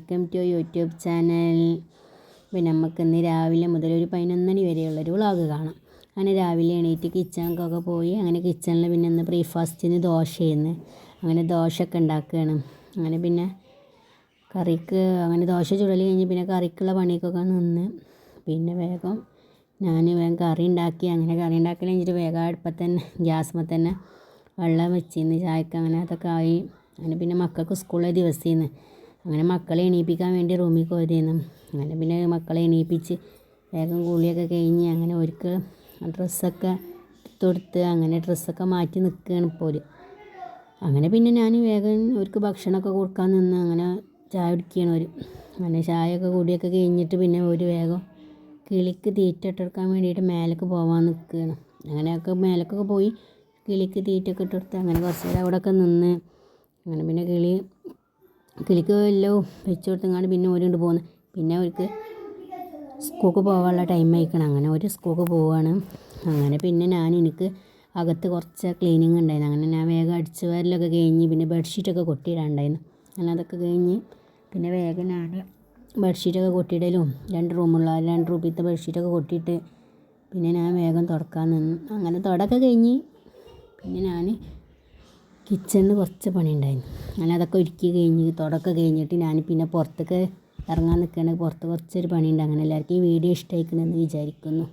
Welcome to YouTube channel. പിന്നെ നമുക്കിന്ന് രാവിലെ മുതൽ ഒരു 11 മണി വരെയുള്ളൊരു വ്ളോഗ് കാണാം. അങ്ങനെ രാവിലെ എണീറ്റ് കിച്ചണിലൊക്കെ പോയി. അങ്ങനെ കിച്ചണിൽ പിന്നെ ഇന്ന് ബ്രേക്ക്ഫാസ്റ്റിന് ദോശയെന്ന് അങ്ങനെ ദോശയൊക്കെ ഉണ്ടാക്കുകയാണ്. അങ്ങനെ പിന്നെ കറിക്ക് അങ്ങനെ ദോശ ചുടൽ കഴിഞ്ഞ് പിന്നെ കറിക്കുള്ള പണിക്കൊക്കെ നിന്ന് പിന്നെ വേഗം കറി ഉണ്ടാക്കി. അങ്ങനെ കറി ഉണ്ടാക്കൽ കഴിഞ്ഞിട്ട് വേഗം അടുപ്പത്ത് തന്നെ ഗ്യാസ്മേ തന്നെ വെള്ളം വെച്ചിരുന്ന് ചായക്ക്. അങ്ങനെ അതൊക്കെ ആയി. അങ്ങനെ പിന്നെ മക്കൾക്ക് സ്കൂളിലെ ദിവസമായിരുന്നു. അങ്ങനെ മക്കളെ എണീപ്പിക്കാൻ വേണ്ടി റൂമിൽ പോയതായിരുന്നു. അങ്ങനെ പിന്നെ മക്കളെ എണീപ്പിച്ച് വേഗം കുളിയൊക്കെ കഴിഞ്ഞ് അങ്ങനെ അവർക്ക് ഡ്രസ്സൊക്കെ കൊടുത്ത് അങ്ങനെ ഡ്രസ്സൊക്കെ മാറ്റി നിൽക്കുകയാണ് ഇപ്പോൾ. അങ്ങനെ പിന്നെ ഞാൻ വേഗം അവർക്ക് ഭക്ഷണമൊക്കെ കൊടുക്കാൻ നിന്ന് അങ്ങനെ ചായ കുടിക്കുകയാണ് അവർ. അങ്ങനെ ചായയൊക്കെ കുടിയൊക്കെ കഴിഞ്ഞിട്ട് പിന്നെ ഒരു വേഗം കിളിക്ക് തീറ്റ ഇട്ടെടുക്കാൻ വേണ്ടിയിട്ട് മേലേക്ക് പോകാൻ നിൽക്കുകയാണ്. അങ്ങനെയൊക്കെ മേലേക്കൊക്കെ പോയി കിളിക്ക് തീറ്റയൊക്കെ ഇട്ടെടുത്ത് അങ്ങനെ കുറച്ച് നേരം അവിടെയൊക്കെ നിന്ന് അങ്ങനെ പിന്നെ കിളിക്ക് എല്ലാം വെച്ച് കൊടുത്തങ്ങാണ്ട് പിന്നെ ഓരോണ്ട് പോകുന്നു. പിന്നെ അവർക്ക് സ്കൂൾക്ക് പോകാനുള്ള ടൈം ആയിക്കണം. അങ്ങനെ ഒരു സ്കൂൾക്ക് പോവുകയാണ്. അങ്ങനെ പിന്നെ എനിക്ക് അകത്ത് കുറച്ച് ക്ലീനിങ് ഉണ്ടായിരുന്നു. അങ്ങനെ ഞാൻ വേഗം അടിച്ച് വാരലൊക്കെ കഴിഞ്ഞ് പിന്നെ ബെഡ്ഷീറ്റൊക്കെ കൊട്ടിയിടാനുണ്ടായിരുന്നു. അങ്ങനെ അതൊക്കെ കഴിഞ്ഞ് പിന്നെ വേഗം ഞാൻ ബെഡ്ഷീറ്റൊക്കെ കൊട്ടിയിടലും 2 റൂമിലത്തെ ബെഡ്ഷീറ്റൊക്കെ കൊട്ടിയിട്ട് പിന്നെ ഞാൻ വേഗം തുടക്കാൻ നിന്നു. അങ്ങനെ തുടയൊക്കെ കഴിഞ്ഞ് പിന്നെ ഞാൻ കിച്ചണിൽ കുറച്ച് പണി ഉണ്ടായിരുന്നു. അങ്ങനെ അതൊക്കെ ഒരുക്കി കഴിഞ്ഞ് തുടയൊക്കെ കഴിഞ്ഞിട്ട് ഞാൻ പിന്നെ പുറത്തേക്ക് ഇറങ്ങാൻ നിൽക്കുകയാണ്. പുറത്ത് കുറച്ചൊരു പണിയുണ്ട്. അങ്ങനെ എല്ലാവർക്കും ഈ വീഡിയോ ഇഷ്ടമായിരിക്കുമെന്ന് വിചാരിക്കുന്നു.